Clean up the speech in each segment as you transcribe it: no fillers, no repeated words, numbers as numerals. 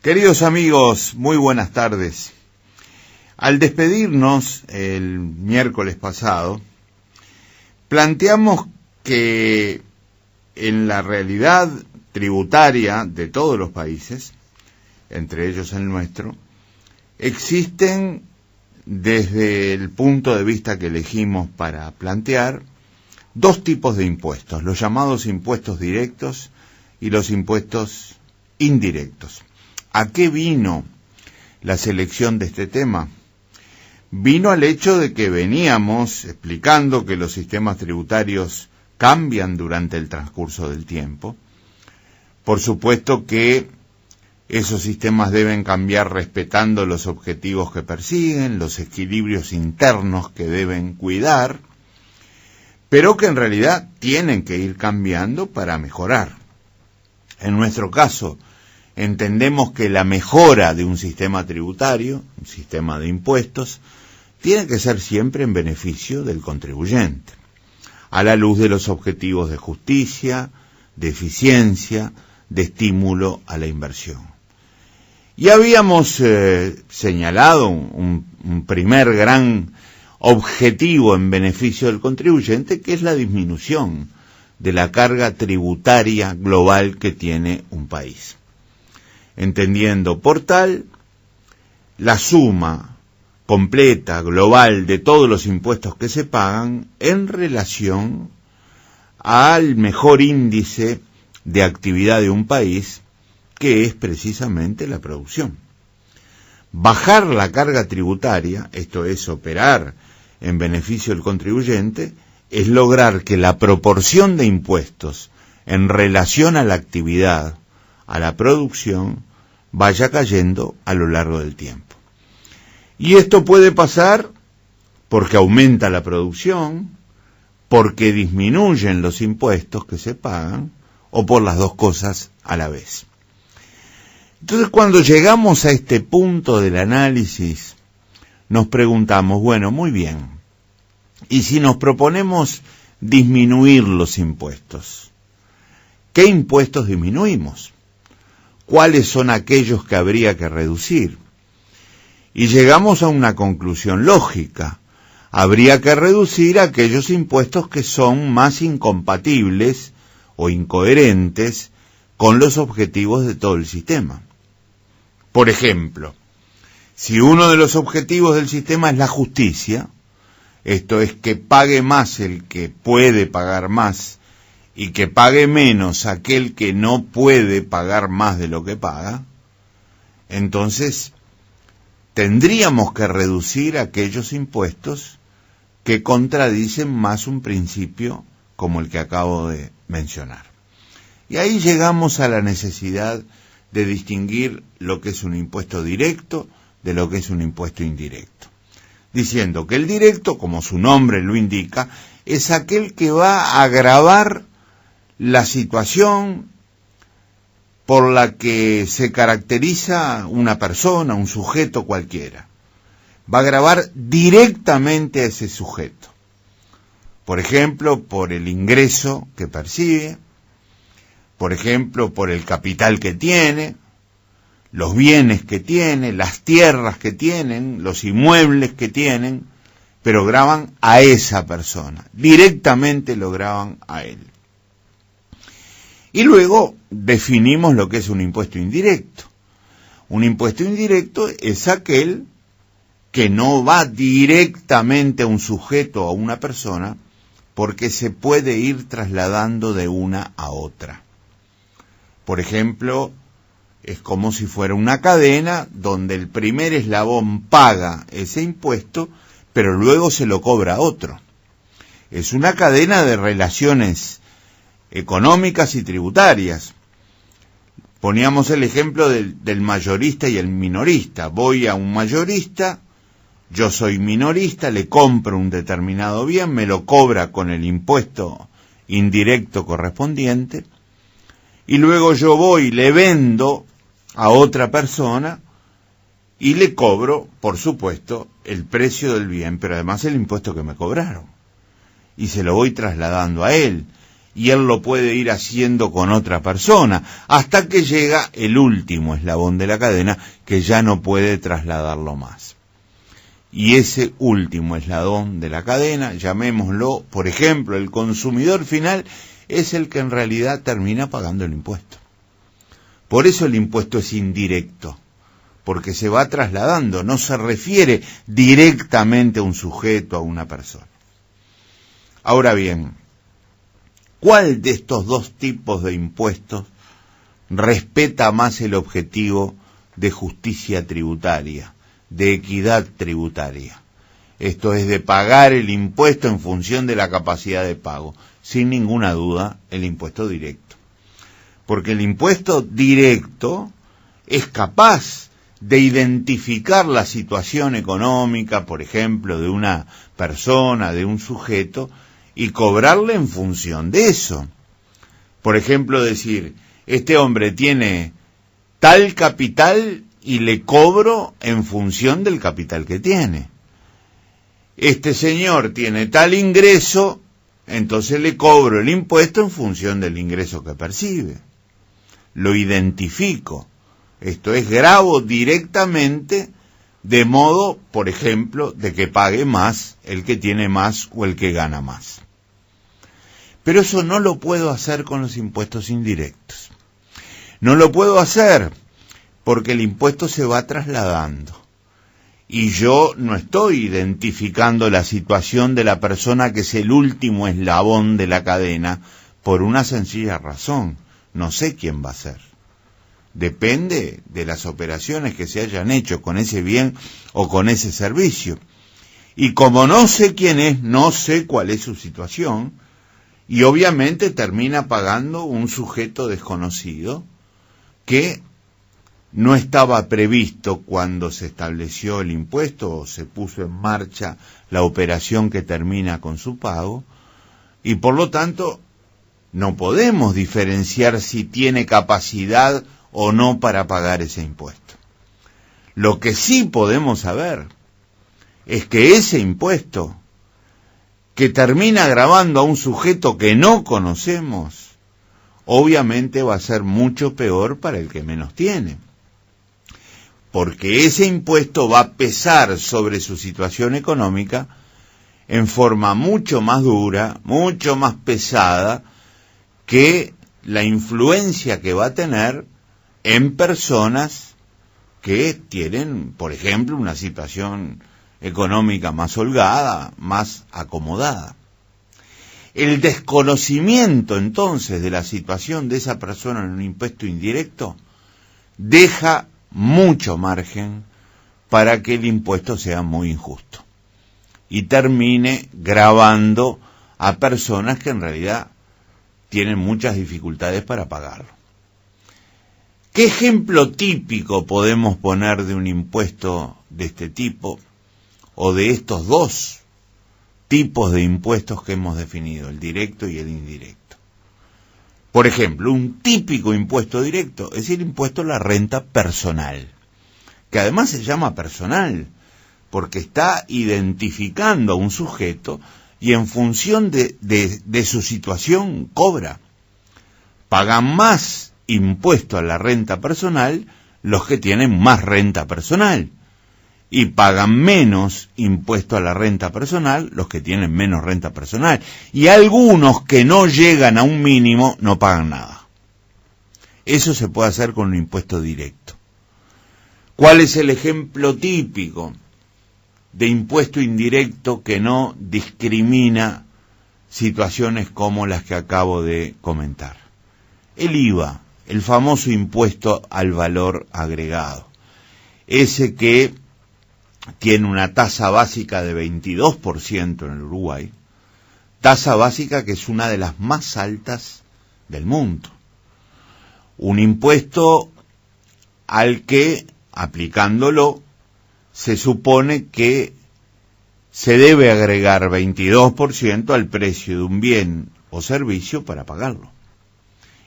Queridos amigos, muy buenas tardes. Al despedirnos el miércoles pasado, planteamos que en la realidad tributaria de todos los países, entre ellos el nuestro, existen, desde el punto de vista que elegimos para plantear, dos tipos de impuestos, los llamados impuestos directos y los impuestos indirectos. ¿A qué vino la selección de este tema? Vino al hecho de que veníamos explicando que los sistemas tributarios cambian durante el transcurso del tiempo. Por supuesto que esos sistemas deben cambiar respetando los objetivos que persiguen, los equilibrios internos que deben cuidar, pero que en realidad tienen que ir cambiando para mejorar. En nuestro caso, entendemos que la mejora de un sistema tributario, un sistema de impuestos, tiene que ser siempre en beneficio del contribuyente, a la luz de los objetivos de justicia, de eficiencia, de estímulo a la inversión. Y habíamos señalado un primer gran objetivo en beneficio del contribuyente, que es la disminución de la carga tributaria global que tiene un país, entendiendo por tal la suma completa, global, de todos los impuestos que se pagan en relación al mejor índice de actividad de un país, que es precisamente la producción. Bajar la carga tributaria, esto es operar en beneficio del contribuyente, es lograr que la proporción de impuestos en relación a la actividad, a la producción, vaya cayendo a lo largo del tiempo. Y esto puede pasar porque aumenta la producción, porque disminuyen los impuestos que se pagan, o por las dos cosas a la vez. Entonces, cuando llegamos a este punto del análisis, nos preguntamos, bueno, muy bien, ¿y si nos proponemos disminuir los impuestos? ¿Qué impuestos disminuimos? ¿Cuáles son aquellos que habría que reducir? Y llegamos a una conclusión lógica. Habría que reducir aquellos impuestos que son más incompatibles o incoherentes con los objetivos de todo el sistema. Por ejemplo, si uno de los objetivos del sistema es la justicia, esto es que pague más el que puede pagar más y que pague menos aquel que no puede pagar más de lo que paga, entonces tendríamos que reducir aquellos impuestos que contradicen más un principio como el que acabo de mencionar. Y ahí llegamos a la necesidad de distinguir lo que es un impuesto directo de lo que es un impuesto indirecto, diciendo que el directo, como su nombre lo indica, es aquel que va a agravar la situación por la que se caracteriza una persona, un sujeto cualquiera. Va a agravar directamente a ese sujeto. Por ejemplo, por el ingreso que percibe, por ejemplo, por el capital que tiene, los bienes que tiene, las tierras que tienen, los inmuebles que tienen, pero gravan a esa persona, directamente lo gravan a él. Y luego definimos lo que es un impuesto indirecto. Un impuesto indirecto es aquel que no va directamente a un sujeto o a una persona, porque se puede ir trasladando de una a otra. Por ejemplo, es como si fuera una cadena donde el primer eslabón paga ese impuesto, pero luego se lo cobra a otro. Es una cadena de relaciones económicas y tributarias. Poníamos el ejemplo del mayorista y el minorista. Voy a un mayorista, yo soy minorista, le compro un determinado bien, me lo cobra con el impuesto indirecto correspondiente, y luego yo voy y le vendo a otra persona y le cobro, por supuesto, el precio del bien, pero además el impuesto que me cobraron, y se lo voy trasladando a él. y él lo puede ir haciendo con otra persona, hasta que llega el último eslabón de la cadena, que ya no puede trasladarlo más. Y ese último eslabón de la cadena, llamémoslo, por ejemplo, el consumidor final, es el que en realidad termina pagando el impuesto. Por eso el impuesto es indirecto, porque se va trasladando, no se refiere directamente a un sujeto, a una persona. Ahora bien, ¿cuál de estos dos tipos de impuestos respeta más el objetivo de justicia tributaria, de equidad tributaria? Esto es, de pagar el impuesto en función de la capacidad de pago. Sin ninguna duda, el impuesto directo. Porque el impuesto directo es capaz de identificar la situación económica, por ejemplo, de una persona, de un sujeto, y cobrarle en función de eso. Por ejemplo, decir, este hombre tiene tal capital y le cobro en función del capital que tiene. Este señor tiene tal ingreso, entonces le cobro el impuesto en función del ingreso que percibe. Lo identifico. Esto es, gravo directamente, de modo, por ejemplo, de que pague más el que tiene más o el que gana más. Pero eso no lo puedo hacer con los impuestos indirectos. No lo puedo hacer porque el impuesto se va trasladando. Y yo no estoy identificando la situación de la persona que es el último eslabón de la cadena por una sencilla razón. No sé quién va a ser. Depende de las operaciones que se hayan hecho con ese bien o con ese servicio. Y como no sé quién es, no sé cuál es su situación, y obviamente termina pagando un sujeto desconocido que no estaba previsto cuando se estableció el impuesto o se puso en marcha la operación que termina con su pago, y por lo tanto no podemos diferenciar si tiene capacidad o no para pagar ese impuesto. Lo que sí podemos saber es que ese impuesto, que termina gravando a un sujeto que no conocemos, obviamente va a ser mucho peor para el que menos tiene. Porque ese impuesto va a pesar sobre su situación económica en forma mucho más dura, mucho más pesada, que la influencia que va a tener en personas que tienen, por ejemplo, una situación económica más holgada, más acomodada. El desconocimiento, entonces, de la situación de esa persona en un impuesto indirecto deja mucho margen para que el impuesto sea muy injusto y termine gravando a personas que en realidad tienen muchas dificultades para pagarlo. ¿Qué ejemplo típico podemos poner de un impuesto de este tipo o de estos dos tipos de impuestos que hemos definido, el directo y el indirecto? Por ejemplo, un típico impuesto directo es el impuesto a la renta personal, que además se llama personal porque está identificando a un sujeto y en función de su situación cobra. Pagan más impuesto a la renta personal los que tienen más renta personal, y pagan menos impuesto a la renta personal los que tienen menos renta personal, y algunos que no llegan a un mínimo no pagan nada. Eso se puede hacer con un impuesto directo. ¿Cuál es el ejemplo típico de impuesto indirecto que no discrimina situaciones como las que acabo de comentar? El IVA, el famoso impuesto al valor agregado, ese que tiene una tasa básica de 22% en el Uruguay, tasa básica que es una de las más altas del mundo. Un impuesto al que, aplicándolo, se supone que se debe agregar 22% al precio de un bien o servicio para pagarlo.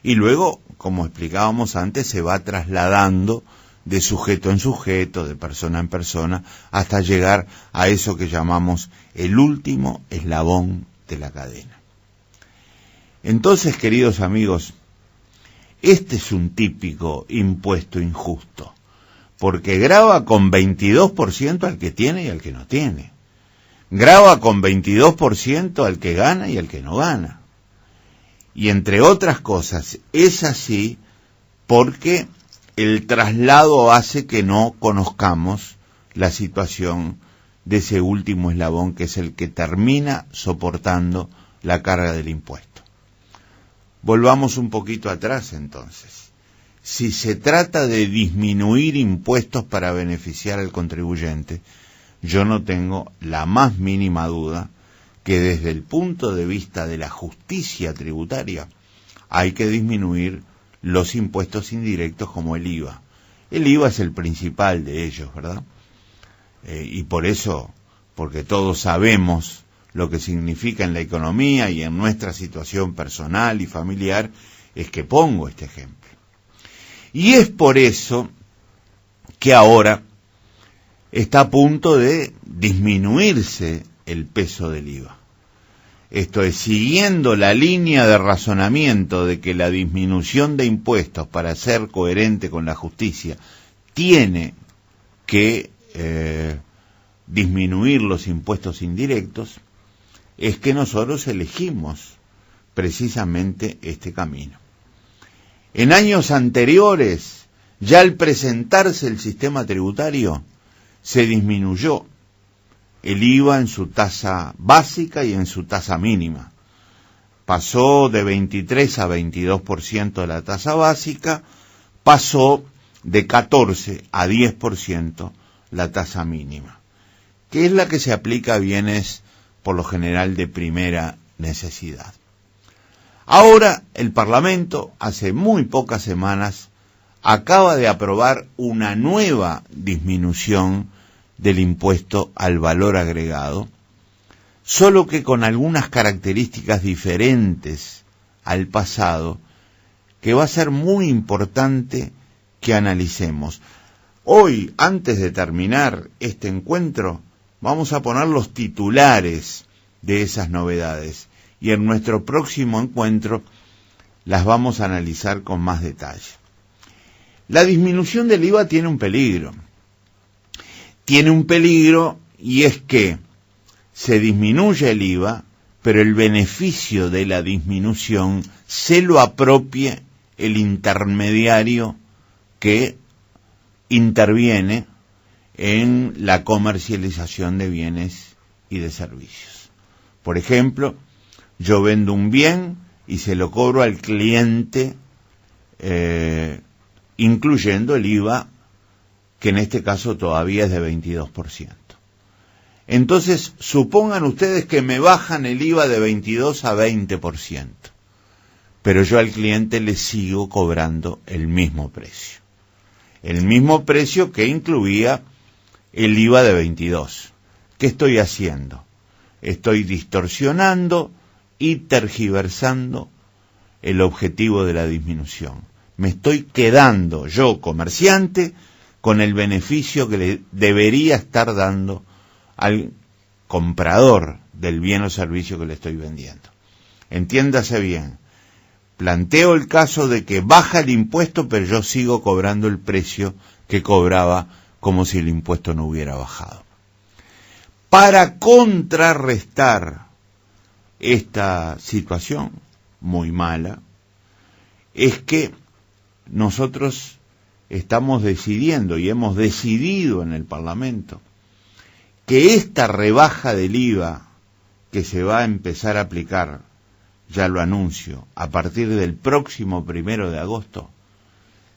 Y luego, como explicábamos antes, se va trasladando de sujeto en sujeto, de persona en persona, hasta llegar a eso que llamamos el último eslabón de la cadena. Entonces, queridos amigos, este es un típico impuesto injusto, porque grava con 22% al que tiene y al que no tiene. Grava con 22% al que gana y al que no gana. Y entre otras cosas, es así porque el traslado hace que no conozcamos la situación de ese último eslabón, que es el que termina soportando la carga del impuesto. Volvamos un poquito atrás entonces. Si se trata de disminuir impuestos para beneficiar al contribuyente, yo no tengo la más mínima duda que desde el punto de vista de la justicia tributaria hay que disminuir los impuestos indirectos como el IVA. El IVA es el principal de ellos, ¿verdad? Y por eso, porque todos sabemos lo que significa en la economía y en nuestra situación personal y familiar, es que pongo este ejemplo. Y es por eso que ahora está a punto de disminuirse el peso del IVA. Esto es, siguiendo la línea de razonamiento de que la disminución de impuestos, para ser coherente con la justicia, tiene que disminuir los impuestos indirectos, es que nosotros elegimos precisamente este camino. En años anteriores, ya al presentarse el sistema tributario, se disminuyó el IVA en su tasa básica y en su tasa mínima. Pasó de 23 a 22% la tasa básica, pasó de 14 a 10% la tasa mínima, que es la que se aplica a bienes por lo general de primera necesidad. Ahora el Parlamento, hace muy pocas semanas, acaba de aprobar una nueva disminución del impuesto al valor agregado, solo que con algunas características diferentes al pasado, que va a ser muy importante que analicemos. Hoy, antes de terminar este encuentro, vamos a poner los titulares de esas novedades y en nuestro próximo encuentro las vamos a analizar con más detalle. La disminución del IVA tiene un peligro. Tiene un peligro y es que se disminuye el IVA, pero el beneficio de la disminución se lo apropie el intermediario que interviene en la comercialización de bienes y de servicios. Por ejemplo, yo vendo un bien y se lo cobro al cliente, incluyendo el IVA, que en este caso todavía es de 22%. Entonces, supongan ustedes que me bajan el IVA de 22 a 20%, pero yo al cliente le sigo cobrando el mismo precio que incluía el IVA de 22. ¿Qué estoy haciendo? Estoy distorsionando y tergiversando el objetivo de la disminución. Me estoy quedando yo, comerciante, con el beneficio que le debería estar dando al comprador del bien o servicio que le estoy vendiendo. Entiéndase bien, planteo el caso de que baja el impuesto, pero yo sigo cobrando el precio que cobraba como si el impuesto no hubiera bajado. Para contrarrestar esta situación muy mala, es que nosotros estamos decidiendo y hemos decidido en el Parlamento que esta rebaja del IVA que se va a empezar a aplicar, ya lo anuncio, a partir del próximo 1 de agosto,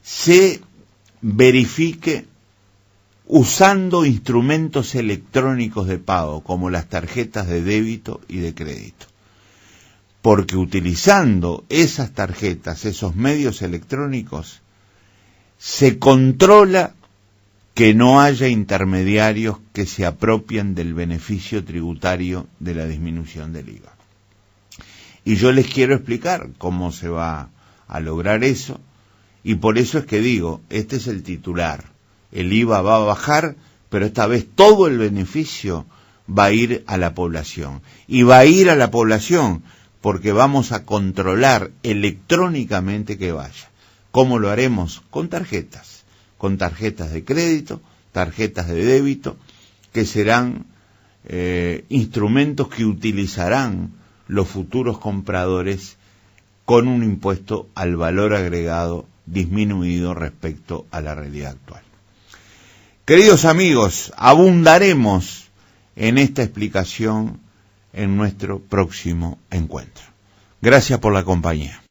se verifique usando instrumentos electrónicos de pago como las tarjetas de débito y de crédito. Porque utilizando esas tarjetas, esos medios electrónicos, se controla que no haya intermediarios que se apropien del beneficio tributario de la disminución del IVA. Y yo les quiero explicar cómo se va a lograr eso, y por eso es que digo, este es el titular. El IVA va a bajar, pero esta vez todo el beneficio va a ir a la población. Y va a ir a la población porque vamos a controlar electrónicamente que vaya. ¿Cómo lo haremos? Con tarjetas de crédito, tarjetas de débito, que serán instrumentos que utilizarán los futuros compradores con un impuesto al valor agregado disminuido respecto a la realidad actual. Queridos amigos, abundaremos en esta explicación en nuestro próximo encuentro. Gracias por la compañía.